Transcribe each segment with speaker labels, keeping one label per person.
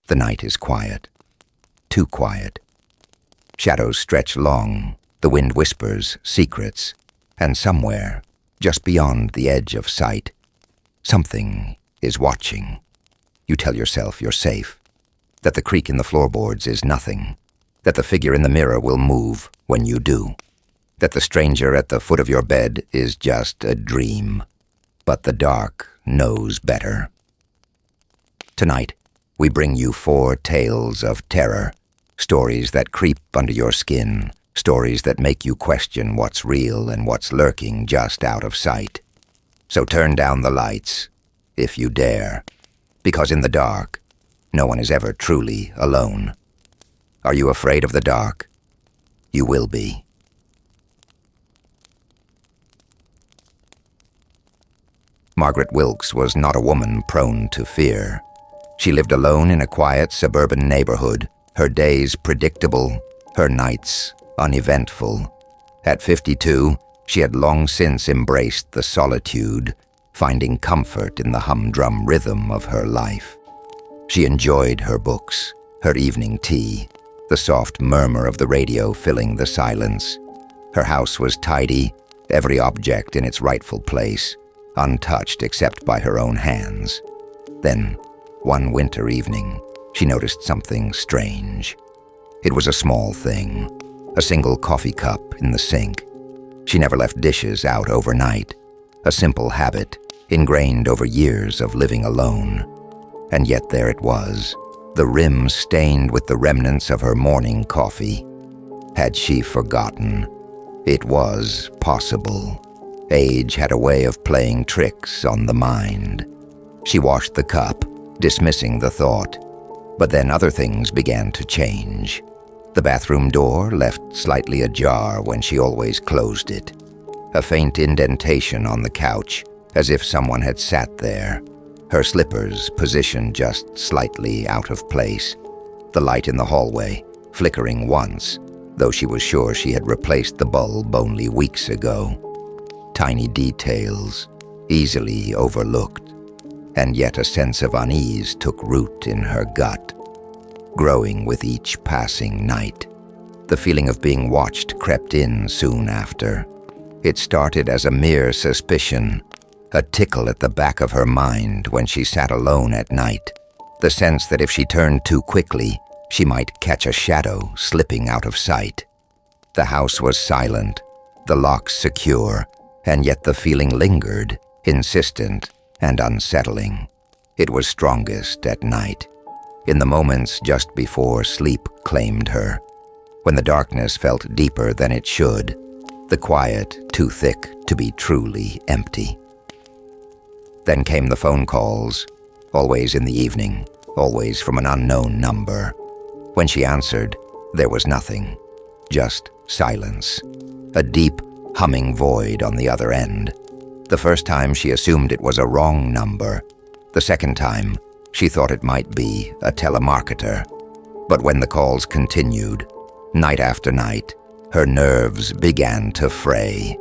Speaker 1: The night is quiet. Too quiet. Shadows stretch long, the wind whispers secrets, and somewhere, just beyond the edge of sight, something is watching. You tell yourself you're safe, that the creak in the floorboards is nothing, that the figure in the mirror will move when you do, that the stranger at the foot of your bed is just a dream. But the dark knows better. Tonight, we bring you 4 tales of terror, stories that creep under your skin, stories that make you question what's real and what's lurking just out of sight. So turn down the lights, if you dare, because in the dark, no one is ever truly alone. Are you afraid of the dark? You will be. Margaret Wilkes was not a woman prone to fear. She lived alone in a quiet suburban neighborhood, her days predictable, her nights uneventful. At 52, she had long since embraced the solitude, finding comfort in the humdrum rhythm of her life. She enjoyed her books, her evening tea, the soft murmur of the radio filling the silence. Her house was tidy, every object in its rightful place, untouched except by her own hands. Then, one winter evening, she noticed something strange. It was a small thing, a single coffee cup in the sink. She never left dishes out overnight, a simple habit ingrained over years of living alone. And yet there it was, the rim stained with the remnants of her morning coffee. Had she forgotten? It was possible. Age had a way of playing tricks on the mind. She washed the cup, dismissing the thought. But then other things began to change. The bathroom door left slightly ajar when she always closed it. A faint indentation on the couch, as if someone had sat there. Her slippers positioned just slightly out of place. The light in the hallway, flickering once, though she was sure she had replaced the bulb only weeks ago. Tiny details, easily overlooked, and yet a sense of unease took root in her gut, growing with each passing night. The feeling of being watched crept in soon after. It started as a mere suspicion, a tickle at the back of her mind when she sat alone at night, the sense that if she turned too quickly, she might catch a shadow slipping out of sight. The house was silent, the locks secure, and yet the feeling lingered, insistent and unsettling. It was strongest at night, in the moments just before sleep claimed her, when the darkness felt deeper than it should, the quiet too thick to be truly empty. Then came the phone calls, always in the evening, always from an unknown number. When she answered, there was nothing, just silence, a deep, humming void on the other end. The first time she assumed it was a wrong number. The second time, she thought it might be a telemarketer. But when the calls continued, night after night, her nerves began to fray.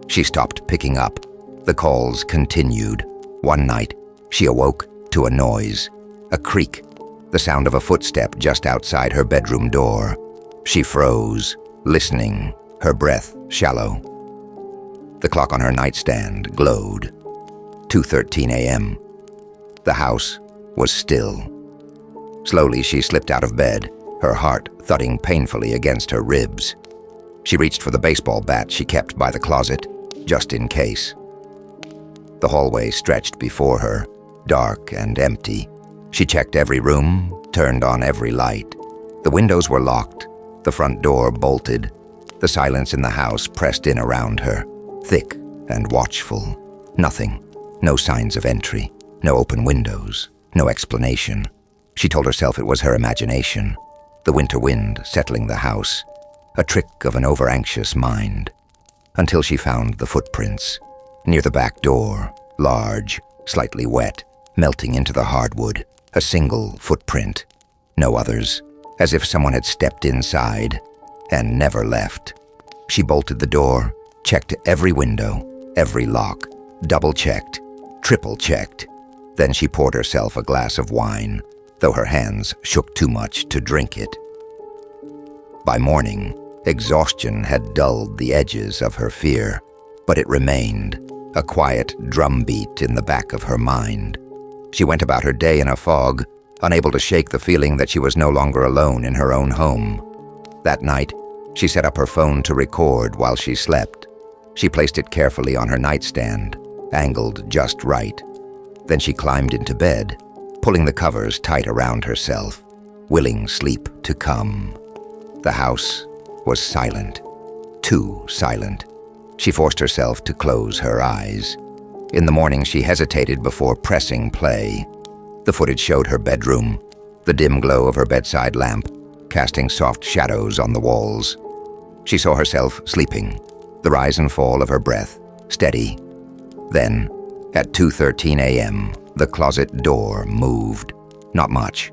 Speaker 1: She stopped picking up. The calls continued. One night, she awoke to a noise, a creak, the sound of a footstep just outside her bedroom door. She froze, listening, her breath shallow. The clock on her nightstand glowed. 2:13 a.m. The house was still. Slowly she slipped out of bed, her heart thudding painfully against her ribs. She reached for the baseball bat she kept by the closet, just in case. The hallway stretched before her, dark and empty. She checked every room, turned on every light. The windows were locked, the front door bolted. The silence in the house pressed in around her, thick and watchful. Nothing, no signs of entry, no open windows, no explanation. She told herself it was her imagination, the winter wind settling the house, a trick of an over-anxious mind. Until she found the footprints, near the back door, large, slightly wet, melting into the hardwood, a single footprint, no others, as if someone had stepped inside and never left. She bolted the door, checked every window, every lock, double-checked, triple-checked. Then she poured herself a glass of wine, though her hands shook too much to drink it. By morning, exhaustion had dulled the edges of her fear, but it remained, a quiet drumbeat in the back of her mind. She went about her day in a fog, unable to shake the feeling that she was no longer alone in her own home. That night, she set up her phone to record while she slept. She placed it carefully on her nightstand, angled just right. Then she climbed into bed, pulling the covers tight around herself, willing sleep to come. The house was silent, too silent. She forced herself to close her eyes. In the morning, she hesitated before pressing play. The footage showed her bedroom, the dim glow of her bedside lamp, casting soft shadows on the walls. She saw herself sleeping, the rise and fall of her breath, steady. Then, at 2:13 a.m., the closet door moved. Not much,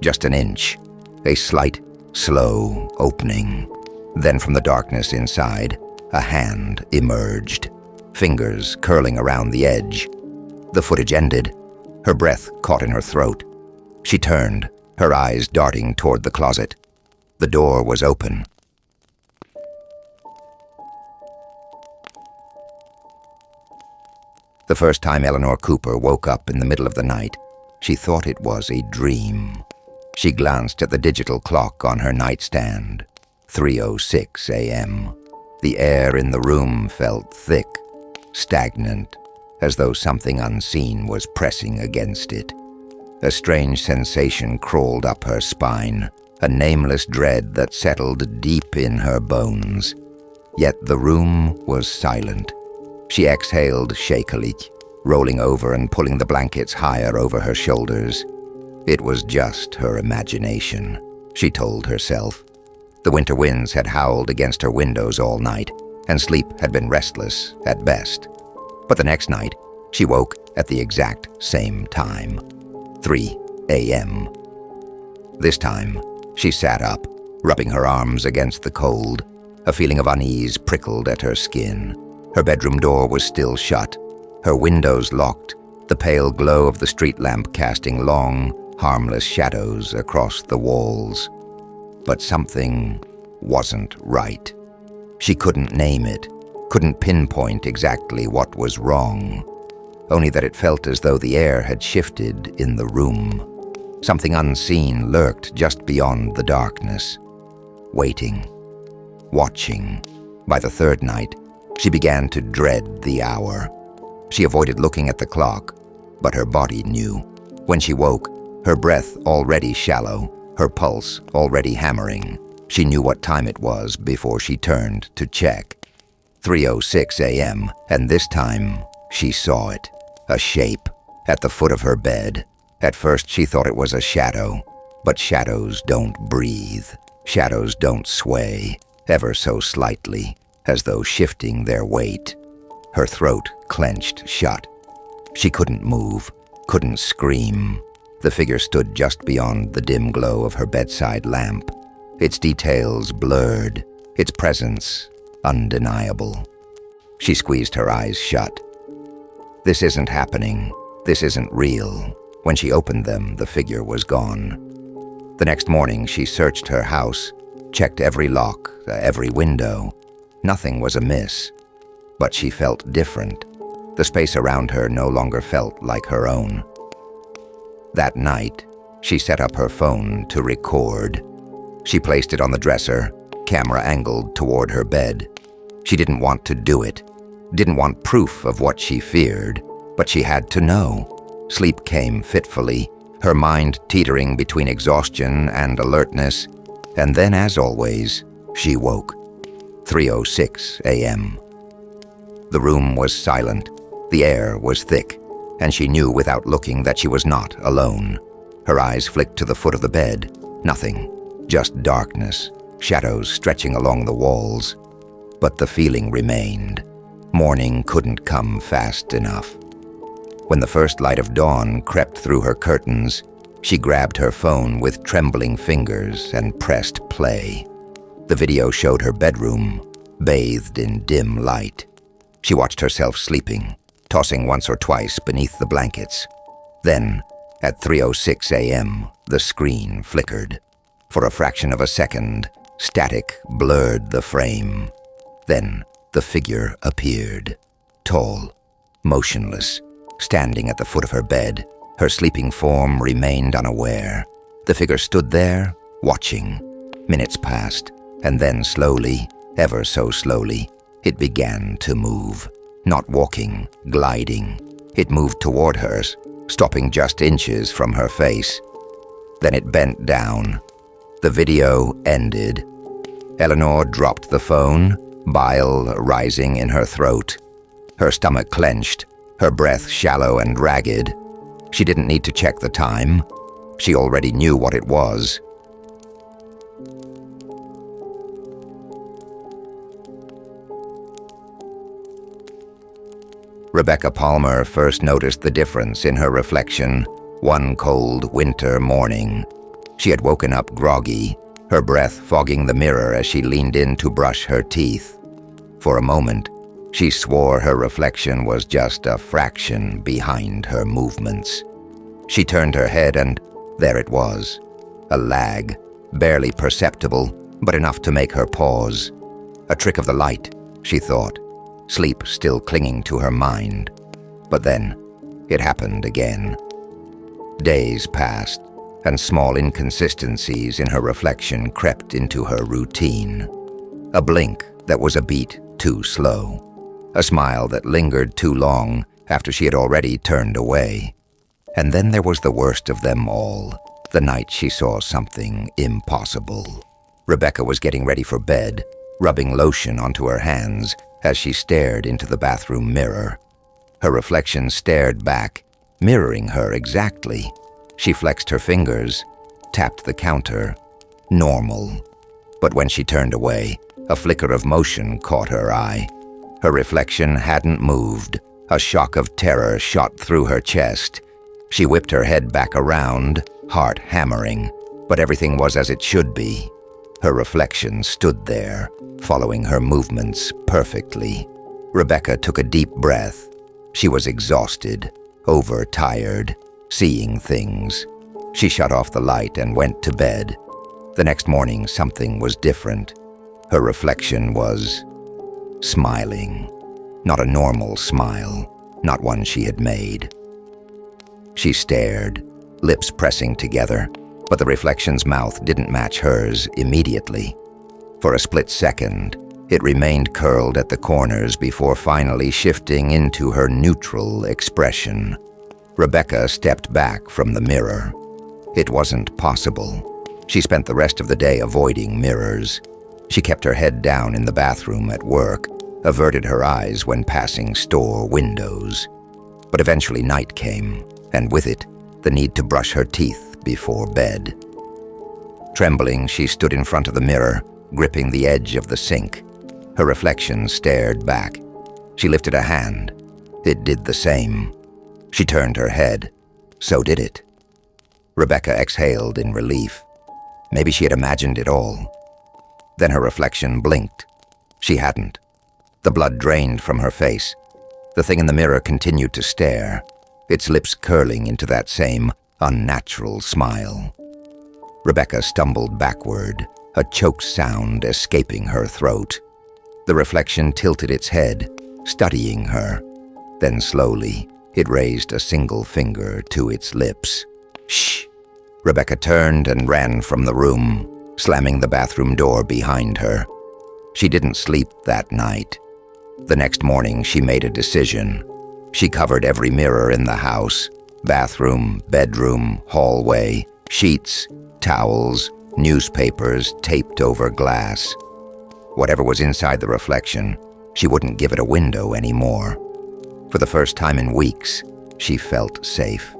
Speaker 1: just an inch, a slight, slow opening. Then from the darkness inside, a hand emerged, fingers curling around the edge. The footage ended, her breath caught in her throat. She turned, her eyes darting toward the closet. The door was open. The first time Eleanor Cooper woke up in the middle of the night, she thought it was a dream. She glanced at the digital clock on her nightstand. 3:06 a.m. The air in the room felt thick, stagnant, as though something unseen was pressing against it. A strange sensation crawled up her spine, a nameless dread that settled deep in her bones. Yet the room was silent. She exhaled shakily, rolling over and pulling the blankets higher over her shoulders. It was just her imagination, she told herself. The winter winds had howled against her windows all night, and sleep had been restless at best. But the next night, she woke at the exact same time, 3 a.m. This time, she sat up, rubbing her arms against the cold. A feeling of unease prickled at her skin. Her bedroom door was still shut, her windows locked, the pale glow of the street lamp casting long, harmless shadows across the walls. But something wasn't right. She couldn't name it, couldn't pinpoint exactly what was wrong, only that it felt as though the air had shifted in the room. Something unseen lurked just beyond the darkness, waiting, watching. By the third night, she began to dread the hour. She avoided looking at the clock, but her body knew. When she woke, her breath already shallow, her pulse already hammering. She knew what time it was before she turned to check. 3:06 a.m., and this time she saw it, a shape, at the foot of her bed. At first she thought it was a shadow, but shadows don't breathe. Shadows don't sway, ever so slightly, as though shifting their weight. Her throat clenched shut. She couldn't move, couldn't scream. The figure stood just beyond the dim glow of her bedside lamp, its details blurred, its presence undeniable. She squeezed her eyes shut. This isn't happening. This isn't real. When she opened them, the figure was gone. The next morning, she searched her house, checked every lock, every window. Nothing was amiss, but she felt different. The space around her no longer felt like her own. That night, she set up her phone to record. She placed it on the dresser, camera angled toward her bed. She didn't want to do it, didn't want proof of what she feared, but she had to know. Sleep came fitfully, her mind teetering between exhaustion and alertness, and then, as always, she woke. 3:06 a.m. The room was silent, the air was thick, and she knew without looking that she was not alone. Her eyes flicked to the foot of the bed. Nothing, just darkness, shadows stretching along the walls. But the feeling remained. Morning couldn't come fast enough. When the first light of dawn crept through her curtains, she grabbed her phone with trembling fingers and pressed play. The video showed her bedroom, bathed in dim light. She watched herself sleeping, tossing once or twice beneath the blankets. Then, At 3:06 a.m., the screen flickered. For a fraction of a second, static blurred the frame. Then the figure appeared, tall, motionless, standing at the foot of her bed. Her sleeping form remained unaware. The figure stood there, watching. Minutes passed, and then slowly, ever so slowly, it began to move. Not walking, gliding. It moved toward her, stopping just inches from her face. Then it bent down. The video ended. Eleanor dropped the phone, bile rising in her throat. Her stomach clenched, her breath shallow and ragged. She didn't need to check the time. She already knew what it was. Rebecca Palmer first noticed the difference in her reflection one cold winter morning. She had woken up groggy, her breath fogging the mirror as she leaned in to brush her teeth. For a moment, she swore her reflection was just a fraction behind her movements. She turned her head and there it was. A lag, barely perceptible, but enough to make her pause. A trick of the light, she thought, sleep still clinging to her mind. But then, it happened again. Days passed, and small inconsistencies in her reflection crept into her routine. A blink that was a beat too slow. A smile that lingered too long after she had already turned away. And then there was the worst of them all, the night she saw something impossible. Rebecca was getting ready for bed, rubbing lotion onto her hands as she stared into the bathroom mirror. Her reflection stared back, mirroring her exactly. She flexed her fingers, tapped the counter. Normal. But when she turned away, a flicker of motion caught her eye. Her reflection hadn't moved. A shock of terror shot through her chest. She whipped her head back around, heart hammering, but everything was as it should be. Her reflection stood there, following her movements perfectly. Rebecca took a deep breath. She was exhausted, overtired, seeing things. She shut off the light and went to bed. The next morning, something was different. Her reflection was smiling. Not a normal smile, not one she had made. She stared, lips pressing together, but the reflection's mouth didn't match hers immediately. For a split second, it remained curled at the corners before finally shifting into her neutral expression. Rebecca stepped back from the mirror. It wasn't possible. She spent the rest of the day avoiding mirrors. She kept her head down in the bathroom at work, averted her eyes when passing store windows. But eventually night came, and with it, the need to brush her teeth before bed. Trembling, she stood in front of the mirror, gripping the edge of the sink. Her reflection stared back. She lifted a hand. It did the same. She turned her head. So did it. Rebecca exhaled in relief. Maybe she had imagined it all. Then her reflection blinked. She hadn't. The blood drained from her face. The thing in the mirror continued to stare, its lips curling into that same unnatural smile. Rebecca stumbled backward, a choked sound escaping her throat. The reflection tilted its head, studying her. Then slowly, it raised a single finger to its lips. Shh! Rebecca turned and ran from the room, slamming the bathroom door behind her. She didn't sleep that night. The next morning, she made a decision. She covered every mirror in the house, bathroom, bedroom, hallway, sheets, towels, newspapers taped over glass. Whatever was inside the reflection, she wouldn't give it a window anymore. For the first time in weeks, she felt safe.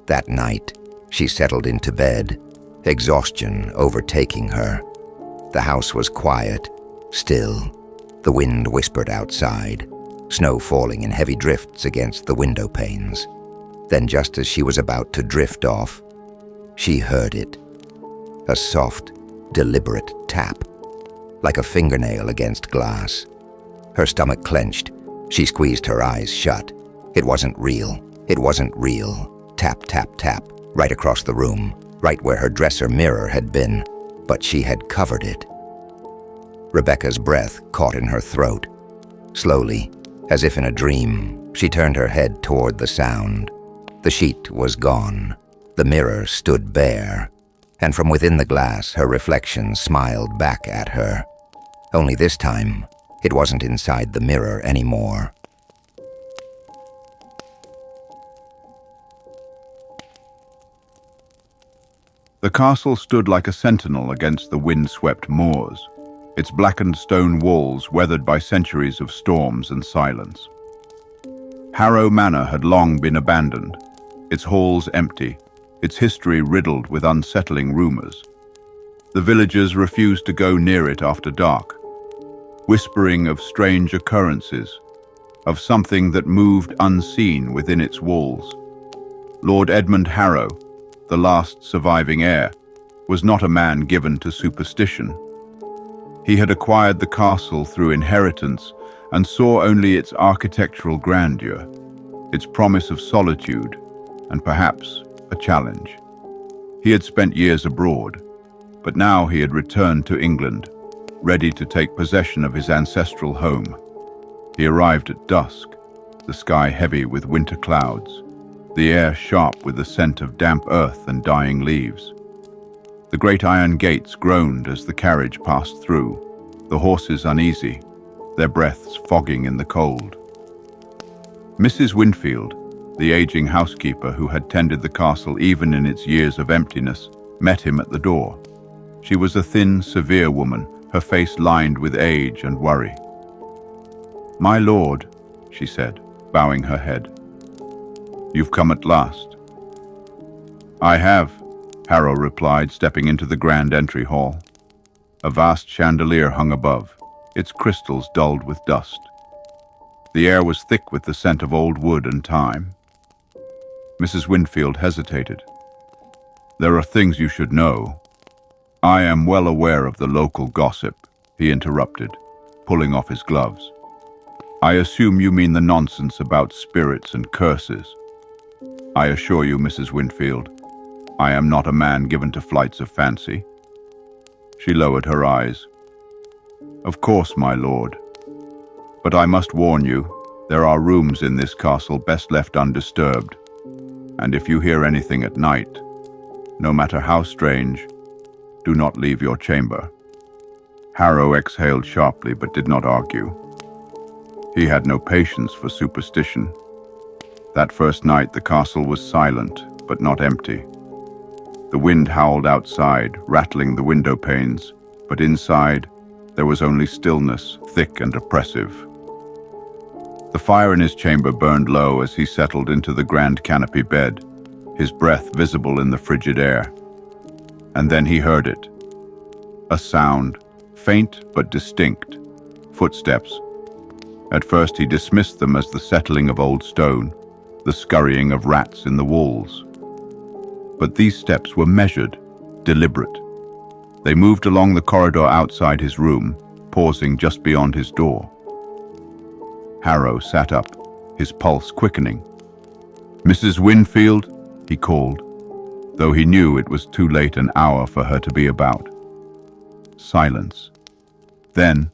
Speaker 1: That night, she settled into bed, exhaustion overtaking her. The house was quiet, still. The wind whispered outside, snow falling in heavy drifts against the window panes. Then just as she was about to drift off, she heard it. A soft, deliberate tap, like a fingernail against glass. Her stomach clenched. She squeezed her eyes shut. It wasn't real. It wasn't real. Tap, tap, tap, right across the room, right where her dresser mirror had been, but she had covered it. Rebecca's breath caught in her throat. Slowly, as if in a dream, she turned her head toward the sound. The sheet was gone. The mirror stood bare, and from within the glass her reflection smiled back at her. Only this time, it wasn't inside the mirror anymore.
Speaker 2: The castle stood like a sentinel against the wind-swept moors, its blackened stone walls weathered by centuries of storms and silence. Harrow Manor had long been abandoned, its halls empty, its history riddled with unsettling rumors. The villagers refused to go near it after dark, whispering of strange occurrences, of something that moved unseen within its walls. Lord Edmund Harrow, the last surviving heir, was not a man given to superstition. He had acquired the castle through inheritance and saw only its architectural grandeur, its promise of solitude, and perhaps a challenge. He had spent years abroad, but now he had returned to England, ready to take possession of his ancestral home. He arrived at dusk, the sky heavy with winter clouds, the air sharp with the scent of damp earth and dying leaves. The great iron gates groaned as the carriage passed through, the horses uneasy, their breaths fogging in the cold. Mrs. Winfield, the aging housekeeper who had tended the castle even in its years of emptiness, met him at the door. She was a thin, severe woman, her face lined with age and worry. "My lord," she said, bowing her head. "You've come at last." "I have," Harrow replied, stepping into the grand entry hall. A vast chandelier hung above, its crystals dulled with dust. The air was thick with the scent of old wood and thyme. Mrs. Winfield hesitated. "There are things you should know." "I am well aware of the local gossip," he interrupted, pulling off his gloves. "I assume you mean the nonsense about spirits and curses. I assure you, Mrs. Winfield, I am not a man given to flights of fancy." She lowered her eyes. "Of course, my lord. But I must warn you, there are rooms in this castle best left undisturbed. And if you hear anything at night, no matter how strange, do not leave your chamber." Harrow exhaled sharply but did not argue. He had no patience for superstition. That first night the castle was silent but not empty. The wind howled outside, rattling the window panes, but inside there was only stillness, thick and oppressive. The fire in his chamber burned low as he settled into the grand canopy bed, his breath visible in the frigid air. And then he heard it. A sound, faint but distinct. Footsteps. At first he dismissed them as the settling of old stone, the scurrying of rats in the walls. But these steps were measured, deliberate. They moved along the corridor outside his room, pausing just beyond his door. Harrow sat up, his pulse quickening. "Mrs. Winfield," he called, though he knew it was too late an hour for her to be about. Silence. Then,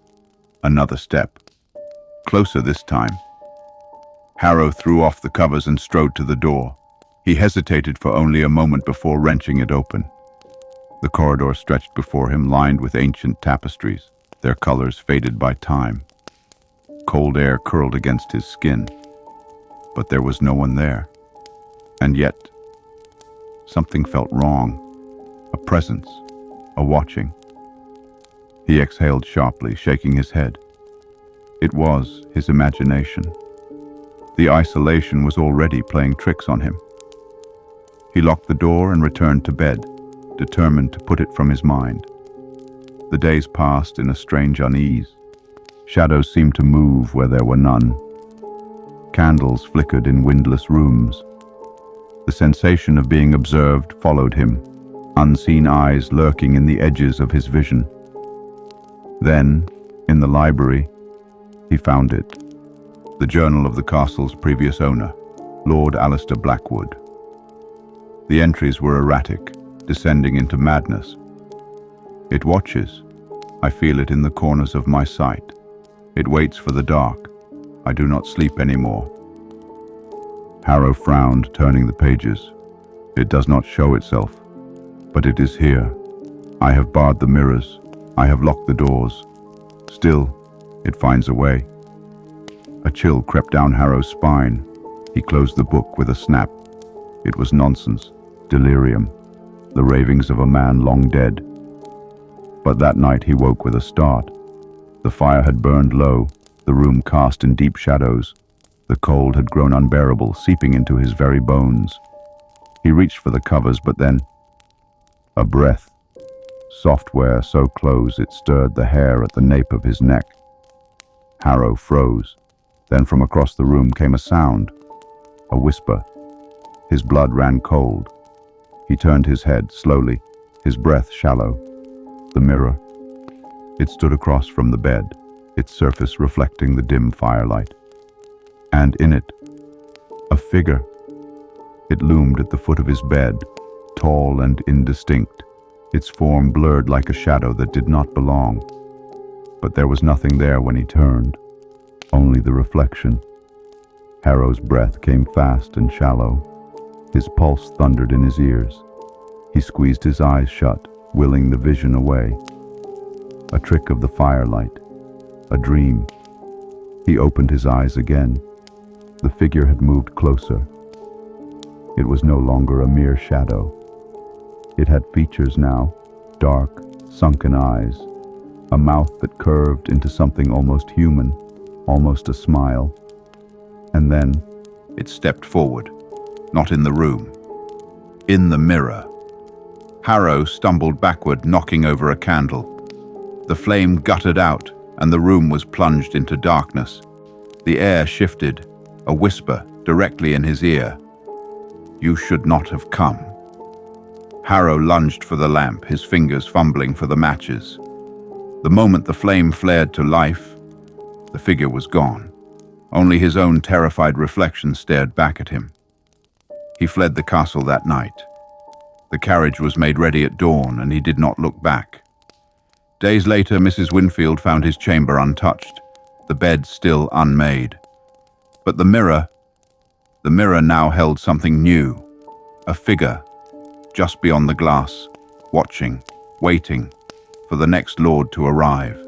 Speaker 2: another step. Closer this time. Harrow threw off the covers and strode to the door. He hesitated for only a moment before wrenching it open. The corridor stretched before him, lined with ancient tapestries, their colors faded by time. Cold air curled against his skin, but there was no one there. And yet, something felt wrong. A presence, a watching. He exhaled sharply, shaking his head. It was his imagination. The isolation was already playing tricks on him. He locked the door and returned to bed, determined to put it from his mind. The days passed in a strange unease. Shadows seemed to move where there were none. Candles flickered in windless rooms. The sensation of being observed followed him, unseen eyes lurking in the edges of his vision. Then, in the library, he found it. The journal of the castle's previous owner, Lord Alistair Blackwood. The entries were erratic, descending into madness. It watches. I feel it in the corners of my sight. It waits for the dark. I do not sleep anymore. Harrow frowned, turning the pages. It does not show itself, but it is here. I have barred the mirrors. I have locked the doors. Still, it finds a way. A chill crept down Harrow's spine. He closed the book with a snap. It was nonsense, delirium, the ravings of a man long dead. But that night he woke with a start. The fire had burned low, the room cast in deep shadows. The cold had grown unbearable, seeping into his very bones. He reached for the covers, but then a breath. Software so close it stirred the hair at the nape of his neck. Harrow froze. Then from across the room came a sound, a whisper. His blood ran cold. He turned his head slowly, his breath shallow. The mirror. It stood across from the bed, its surface reflecting the dim firelight. And in it, a figure. It loomed at the foot of his bed, tall and indistinct, its form blurred like a shadow that did not belong. But there was nothing there when he turned, only the reflection. Harrow's breath came fast and shallow. His pulse thundered in his ears. He squeezed his eyes shut, willing the vision away. A trick of the firelight, a dream. He opened his eyes again. The figure had moved closer. It was no longer a mere shadow. It had features now, dark, sunken eyes, a mouth that curved into something almost human, almost a smile. And then
Speaker 3: it stepped forward, not in the room, in the mirror. Harrow stumbled backward, knocking over a candle. The flame guttered out, and the room was plunged into darkness. The air shifted, a whisper directly in his ear. "You should not have come." Harrow lunged for the lamp, his fingers fumbling for the matches. The moment the flame flared to life, the figure was gone. Only his own terrified reflection stared back at him. He fled the castle that night. The carriage was made ready at dawn, and he did not look back. Days later, Mrs. Winfield found his chamber untouched, the bed still unmade. But the mirror now held something new, a figure, just beyond the glass, watching, waiting for the next lord to arrive.